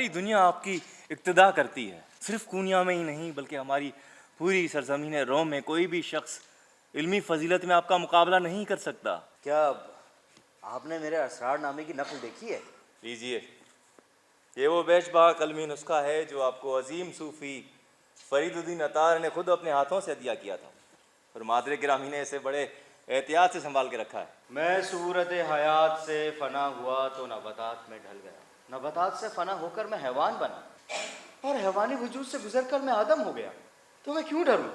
सारी दुनिया आपकी इक्तदा करती है। सिर्फ कूनिया में ही नहीं बल्कि हमारी पूरी सरजमीन रोम में कोई भी शख्स इल्मी फजीलत में आपका मुकाबला नहीं कर सकता। क्या आपने मेरे असरारनामे की नकल देखी है? लीजिए, ये वो बेशबहा कलमी नुस्खा है जो आपको अजीम सूफ़ी फरीदुद्दीन अतार ने खुद अपने हाथों से हदिया किया था और मादरे गिरामी ने इसे बड़े एहतियात से संभाल के रखा है। मैं सूरत हयात से फना हुआ तो नबातात में ढल गया, नबातात से फना होकर मैं हैवान बना और हैवानी वजूद से गुजर कर मैं आदम हो गया। तो मैं क्यों डरूं?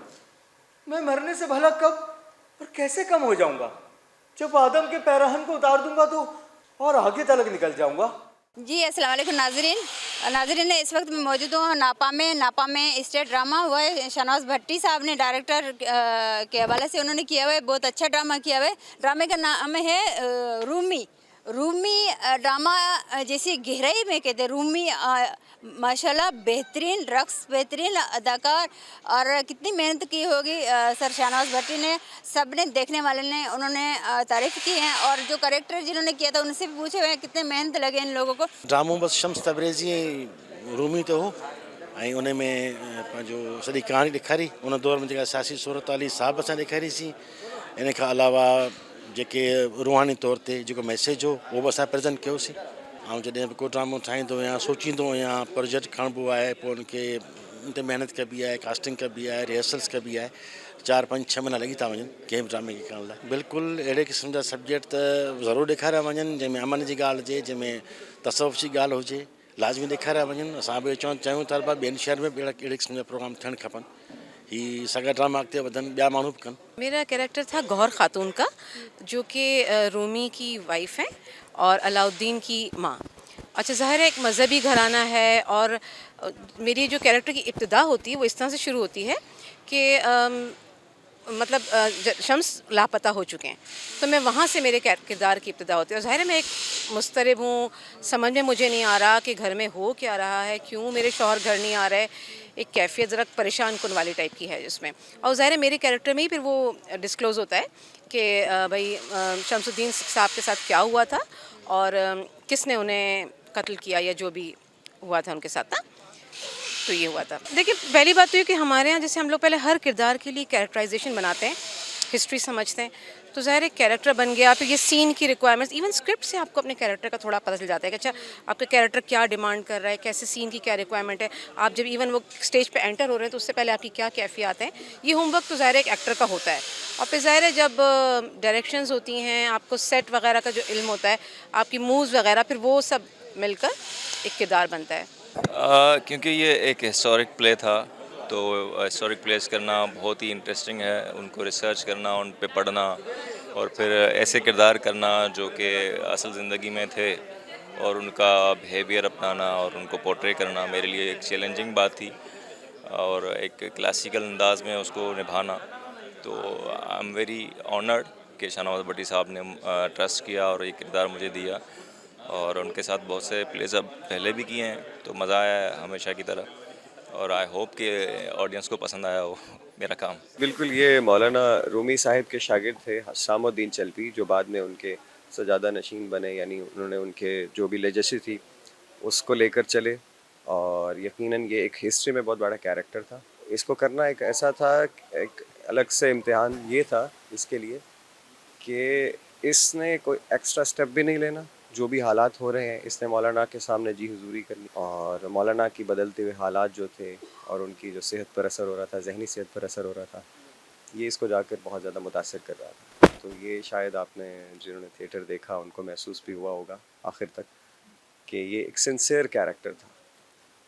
मैं मरने से भला कब और कैसे कम हो जाऊंगा? जब आदम के पैराहन को उतार दूंगा तो और आगे तलक निकल जाऊंगा। जी अस्सलाम वालेकुम नाजरीन ने इस वक्त मैं मौजूद हूँ नापा में स्टेट ड्रामा हुआ है। शहनाज भट्टी साहब ने डायरेक्टर के हवाले से उन्होंने किया हुआ है, बहुत अच्छा ड्रामा किया हुआ है। ड्रामे का नाम है रूमी ड्रामा जैसी गहराई में कहते हैं रूमी। माशाल्लाह बेहतरीन रक्स, बेहतरीन अदाकार और कितनी मेहनत की होगी सर शहनाज भट्टी ने। सब ने देखने वाले ने उन्होंने तारीफ़ की है और जो करेक्टर जिन्होंने किया था उनसे भी पूछे हुए हैं कितने मेहनत लगे इन लोगों को। ड्रामो बस शम्स तबरेज़ी रूमी तो हो ऐं उन में पंहिंजो सॼी कहानी ॾेखारी उन दौर में जेका सियासी सूरत हाल हिसाब सां ॾेखारीसीं। इन खां अलावा जेके रूहानी तौर ते जेको मैसेज हो उहो बि असां प्रेज़ेंट कयोसीं। ऐं जॾहिं बि को ड्रामो ठाहींदो आहियां सोचींदो आहियां प्रोजेक्ट खणिबो आहे पोइ उनखे उन ते महिनत कबी आहे, कास्टिंग कबी आहे, रिहर्सल्स कबी आहे। 4-5-6 महीना लॻी था वञनि कंहिं बि ड्रामे खे करण लाइ। बिल्कुलु अहिड़े क़िस्म जा सब्जेक्ट त ज़रूरु ॾेखारिया वञनि जंहिंमें अमन जी ॻाल्हि हुजे, जंहिंमें तसवुफ़ जी ॻाल्हि हुजे, लाज़मी ॾेखारिया वञनि। असां बि चाहियूं था ॿियनि शहर में बि अहिड़े क़िस्म जा प्रोग्राम थियणु खपनि। ही सॻा ड्रामा अॻिते वधनि, ॿिया माण्हू बि कनि। मेरा कैरेक्टर था गौहर खातून का, जो कि रूमी की वाइफ है और अलाउद्दीन की माँ। अच्छा, ज़ाहिर है एक मज़हबी घराना है और मेरी जो कैरेक्टर की इब्तिदा होती है वो इस तरह से शुरू होती है कि मतलब शम्स लापता हो चुके हैं, तो मैं वहाँ से मेरे किरदार की इब्तिदा होती है। और ज़ाहिर है मैं एक मुस्तरिब हूँ, समझ में मुझे नहीं आ रहा कि घर में हो क्या रहा है, क्यों मेरे शौहर घर नहीं आ रहे। एक कैफियत ज़रा परेशान कुन वाली टाइप की है जिसमें। और ज़ाहिर है मेरे कैरेक्टर में ही फिर वो डिस्क्लोज़ होता है कि भाई शमसुद्दीन साहब के साथ क्या हुआ था और किसने उन्हें कत्ल किया या जो भी हुआ था उनके साथ ना। तो ये हुआ था। देखिए, पहली बात तो ये कि हमारे यहाँ जैसे हम लोग पहले हर किरदार के लिए कैरेक्टराइजेशन बनाते हैं, हिस्ट्री समझते हैं, तो ज़ाहिर एक कैरेक्टर बन गया। फिर ये सीन की रिक्वायरमेंट्स, इवन स्क्रिप्ट से आपको अपने कैरेक्टर का थोड़ा पता चल जाता है कि अच्छा आपका कैरेक्टर क्या डिमांड कर रहा है, कैसे सीन की क्या रिक्वायरमेंट है। आप जब इवन वो स्टेज पे एंटर हो रहे हैं तो उससे पहले आपकी क्या कैफियत है, ये होमवर्क तो ज़ाहिर एक एक्टर का होता है। और फिर ज़ाहिर है जब डायरेक्शंस होती हैं, आपको सेट वगैरह का जो इल्म होता है, आपकी मूव्स वगैरह, फिर वो सब मिलकर एक किरदार बनता है। क्योंकि ये एक हिस्टोरिक प्ले था तो हिस्टोरिक प्लेस करना बहुत ही इंटरेस्टिंग है। उनको रिसर्च करना, उन पे पढ़ना और फिर ऐसे किरदार करना जो कि असल ज़िंदगी में थे और उनका बिहेवियर अपनाना और उनको पोर्ट्रे करना मेरे लिए एक चैलेंजिंग बात थी और एक क्लासिकल अंदाज में उसको निभाना। तो आई एम वेरी ऑनर्ड कि शहनाज भट्टी साहब ने ट्रस्ट किया और ये किरदार मुझे दिया और उनके साथ बहुत से प्लेस अब पहले भी किए हैं तो मज़ा आया है हमेशा की तरह और आई होप कि ऑडियंस को पसंद आया हो मेरा काम। बिल्कुल, ये मौलाना रूमी साहिब के शागिर्द थे हसामुद्दीन चलवी, जो बाद में उनके सजादा नशीन बने, यानी उन्होंने उनके जो भी लेजेसी थी उसको लेकर चले और यकीनन ये एक हिस्ट्री में बहुत बड़ा कैरेक्टर था। इसको करना एक ऐसा था, एक अलग से इम्तिहान ये था इसके लिए कि इसने कोई एक्स्ट्रा स्टेप भी नहीं लेना। जो भी हालात हो रहे हैं इसने मौलाना के सामने जी हुजूरी करनी और मौलाना की बदलते हुए हालात जो थे और उनकी जो सेहत पर असर हो रहा था, जहनी सेहत पर असर हो रहा था, ये इसको जाकर बहुत ज़्यादा मुतासर कर रहा था। तो ये शायद आपने जिन्होंने थिएटर देखा उनको महसूस भी हुआ होगा आखिर तक कि ये एक सिंसियर कैरेक्टर था।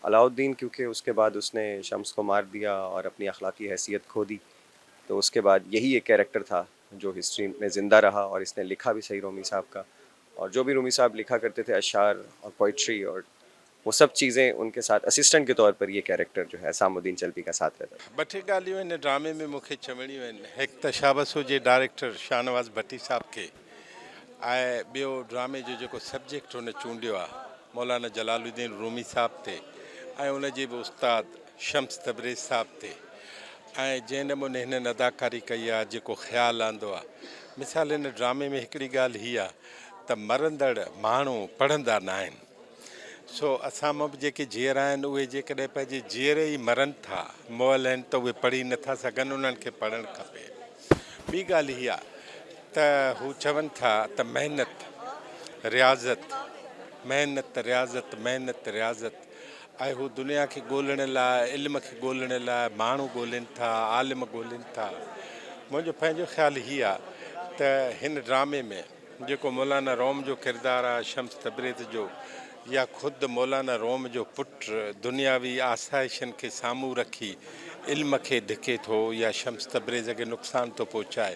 अलाउद्दीन क्योंकि उसके बाद उसने शम्स को मार दिया और अपनी अखलाकी हैसियत खो दी, तो उसके बाद यही एक कैरेक्टर था जो हिस्ट्री में ज़िंदा रहा और इसने लिखा भी सही रूमी साहब का। और जो भी रूमी साहब लिखा करते थे अशार और पोइट्री और वो सब चीज़ें उनके साथ असिस्टेंट के तौर पर ये कैरेक्टर जो है हसामुद्दीन चलवी का साथ रहता था। ॿ टे ॻाल्हियूं आहिनि ड्रामे में मूंखे चवणियूं आहिनि। हिकु त शाबस हुजे डायरेक्टर शाहनवाज़ भट्टी साहब खे ऐं ॿियो ड्रामे जो जेको सब्जेक्ट हुन चूंडियो आहे मौलाना जलालुद्दीन रूमी साहब ते ऐं उनजे बि उस्ताद शम्स तबरेज़ साहब ते ऐं जंहिं नमूने हिननि अदाकारी कई आहे, जेको ख़्यालु आंदो आहे। मिसाल हिन ड्रामे में हिकिड़ी ॻाल्हि हीअ आहे त मरंदड़ माण्हू पढ़ंदा न आहिनि। सो असां मां बि जेके जीअर आहिनि उहे जेकॾहिं पंहिंजे जीअर ई मरनि था मुअल आहिनि त उहे पढ़ी नथा सघनि, उन्हनि खे पढ़णु खपे। ॿी ॻाल्हि इहा त हू चवनि था त महिनत रियाज़त, महिनत रियाज़त, महिनत रियाज़त ऐं हू दुनिया खे ॻोल्हण लाइ, इल्म खे ॻोल्हण लाइ माण्हू ॻोल्हनि था, आलिम ॻोल्हनि था। मुंहिंजो पंहिंजो ख़्यालु हीअ आहे त हिन ड्रामे में जेको मौलाना रोम जो किरदारु आहे शम्स तबरेज़ जो, या ख़ुदि मौलाना रोम जो पुटु दुनियावी आसाइशनि खे साम्हूं रखी इल्म खे धिके थो या शम्स तबरेज़ खे नुक़सान थो पहुचाए,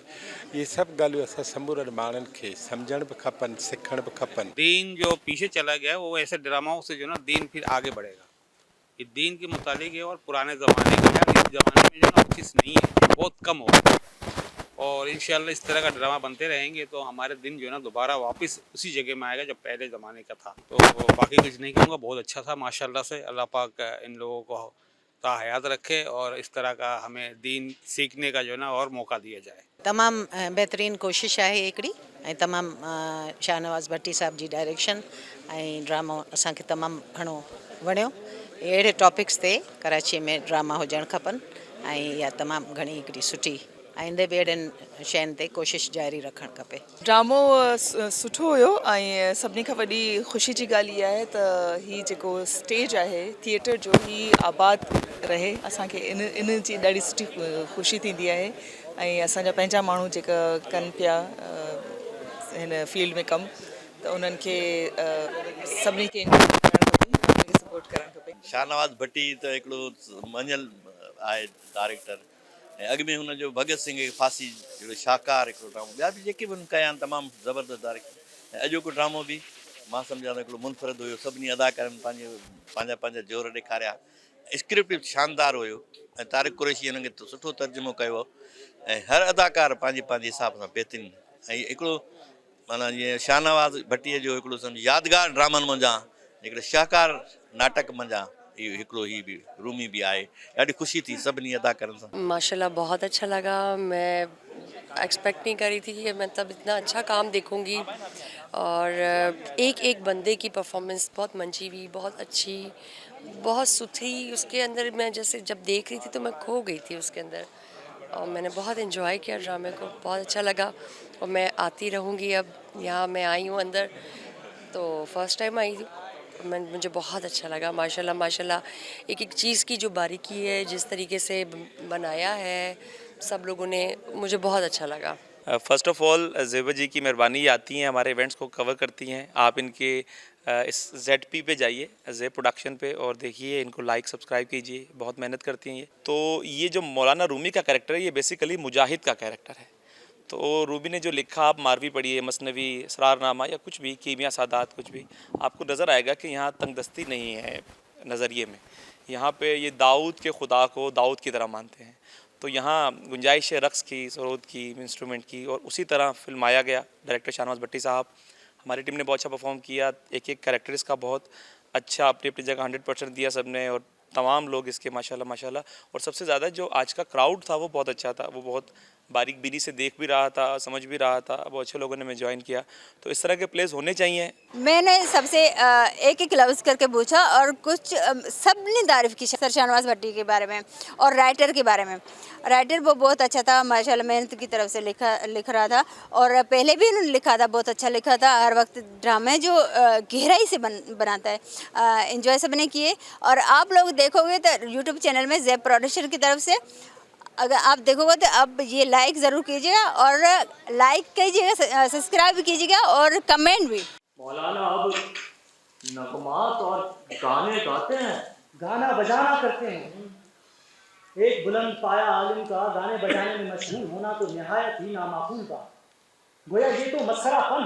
ये सभु ॻाल्हियूं असां समूरनि माण्हुनि खे सम्झण बि खपनि, सिखण बि खपनि। दीन जो पीछे चला गया वो ऐसे ड्रामाओं से जो ना दीन फिर आगे बढ़ेगा। ये दीन के मुतालिक है और पुराने ज़माने का है, इस ज़माने में जो ना वो चीज़ नहीं है, बहुत कम होगा। और इंशाल्लाह इस तरह का ड्रामा बनते रहेंगे तो हमारे दिन जो है ना दोबारा वापस उसी जगह में आएगा जो पहले ज़माने का था। तो बाकी कुछ नहीं कहूँगा, बहुत अच्छा था माशाल्लाह से। अल्लाह पाक इन लोगों को हयात रखे और इस तरह का हमें दीन सीखने का जो है ना और मौका दिया जाए। तमामु बहितरीन कोशिश आहे हिकिड़ी ऐं तमामु शाहनवाज़ भट्टी साहब जी डायरेक्शन ऐं ड्रामो असांखे तमामु घणो वणियो। अहिड़े टॉपिक्स ते कराची में ड्रामा हुजणु खपनि ऐं इहा तमामु घणी हिकिड़ी सुठी आईंदे बि अहिड़नि शयुनि ते कोशिशि जारी रखणु खपे। ड्रामो सुठो हुयो ऐं सभिनी खां वॾी ख़ुशी जी ॻाल्हि इहा आहे त हीअ जेको स्टेज आहे थिएटर जो ही आबाद रहे। असांखे इन जी ॾाढी सुठी ख़ुशी थींदी आहे ऐं असांजा पंहिंजा माण्हू जेका कनि पिया हिन फील्ड में कमु, त उन्हनि खे सभिनी खे सपोर्ट करणु खपे। शाहनवाज़ भट्टी त हिकिड़ो मञल आहे डायरेक्टर ऐं अॻु में हुनजो भगत सिंह फांसी जहिड़ो शाहकार हिकिड़ो ड्रामो, ॿिया बि जेके बि हुन कया आहिनि तमामु ज़बरदस्त डायरेक्टर। ऐं अॼोको ड्रामो बि मां सम्झा थो हिकिड़ो मुनफ़रद हुयो, सभिनी अदाकारनि पंहिंजा जोर ॾेखारिया, स्क्रिप्ट बि शानदार हुयो ऐं तारिक कुरैशी हिन खे सुठो तर्जुमो कयो ऐं हर अदाकार पंहिंजे हिसाब सां बहितरीनु। ऐं हिकिड़ो माना जीअं शाहनवाज़ भट्टीअ जो हिकिड़ो सम्झ यादगार ड्रामनि मंझां हिकिड़े शाहकार नाटक मंझां इहो हिकिड़ो ही भी रूमी भी आए, ॾाढी ख़ुशी थी सभिनी अदाकारनि सां। माशाल्लाह बहुत अच्छा लगा। मैं एक्सपेक्ट नहीं करी थी कि मतलब इतना अच्छा काम देखूंगी और एक एक बंदे की परफॉर्मेंस बहुत मंची हुई, बहुत अच्छी, बहुत सुथरी। उसके अंदर मैं जैसे जब देख रही थी तो मैं खो गई थी उसके अंदर और मैंने बहुत इन्जॉय किया ड्रामे को, बहुत अच्छा लगा और मैं आती रहूँगी। अब यहाँ मैं आई हूँ अंदर तो फर्स्ट टाइम आई हूँ, मुझे बहुत अच्छा लगा माशाल्लाह माशाल्लाह। एक एक चीज़ की जो बारीकी है, जिस तरीके से बनाया है सब लोगों ने, मुझे बहुत अच्छा लगा। फ़र्स्ट ऑफ़ ऑल ज़ेबा जी की मेहरबानी आती हैं, हमारे इवेंट्स को कवर करती हैं। आप इनके इस ZP पे जाइए, ज़ेब प्रोडक्शन पे, और देखिए इनको लाइक सब्सक्राइब कीजिए, बहुत मेहनत करती हैं ये। तो ये जो मौलाना रूमी का कैरेक्टर है ये बेसिकली मुजाहिद का कैरेक्टर है। तो रूबी ने जो लिखा, आप मारवी पढ़िए, मसनवी, इसरारनामा या कुछ भी, कीमिया सादात कुछ भी, आपको नज़र आएगा कि यहाँ तंगदस्ती नहीं है नज़रिए में। यहाँ पे ये दाऊद के खुदा को दाऊद की तरह मानते हैं। तो यहाँ गुंजाइश है रक़्स की, सरोद की, इंस्ट्रूमेंट की, और उसी तरह फिल्माया गया। डायरेक्टर शाहनवाज़ भट्टी साहब, हमारी टीम ने बहुत अच्छा परफॉर्म किया। एक एक कैरेक्टर इसका बहुत अच्छा अपनी अपनी जगह 100% दिया सबने, और तमाम लोग इसके माशाल्लाह माशाल्लाह। और सबसे ज़्यादा जो आज का क्राउड था वो बहुत अच्छा था, वो बहुत बारीक बीनी से देख भी रहा था, समझ भी रहा था, बहुत अच्छे लोगों ने में ज्वाइन किया। तो इस तरह के प्लेस होने चाहिए। मैंने सबसे एक एक लफ्ज़ करके पूछा और कुछ सब ने तारीफ़ की सर शाहनवाज़ भट्टी के बारे में और राइटर के बारे में। राइटर वो बहुत अच्छा था माशाल्लाह, मेहनत की तरफ से लिख रहा था और पहले भी उन्होंने लिखा था, बहुत अच्छा लिखा था। हर वक्त ड्रामे जो गहराई से बनाता है, एंजॉय सबने किए। और आप लोग देखोगे तो यूट्यूब चैनल में ज़ेब प्रोडक्शन की तरफ से अगर आप देखोगे तो अब ये लाइक ज़रूर कीजिएगा और लाइक कीजिएगा, सब्सक्राइब भी कीजिएगा और कमेंट भी। मौलाना अब नगमात और गाने गाते हैं, गाना बजाना करते हैं। एक बुलंद पाया आलिम का गाने बजाने में मशहूर होना तो निहायत ही नामाकूल था। गोया ये तो मसखरा फन।